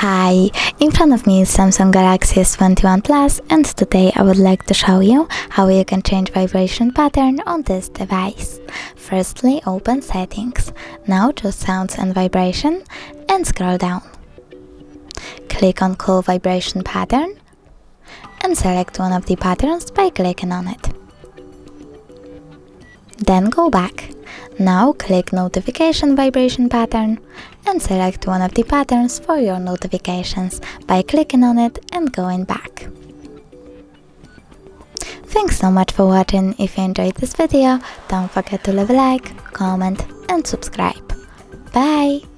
Hi, in front of me is Samsung Galaxy S21 Plus, and today I would like to show you how you can change vibration pattern on this device. Firstly, open Settings. Now choose Sounds and Vibration and scroll down. Click on Cool Vibration Pattern and select one of the patterns by clicking on it. Then go back. Now click Notification Vibration Pattern and select one of the patterns for your notifications by clicking on it and going back. Thanks so much for watching. If you enjoyed this video, don't forget to leave a like, comment and subscribe. Bye!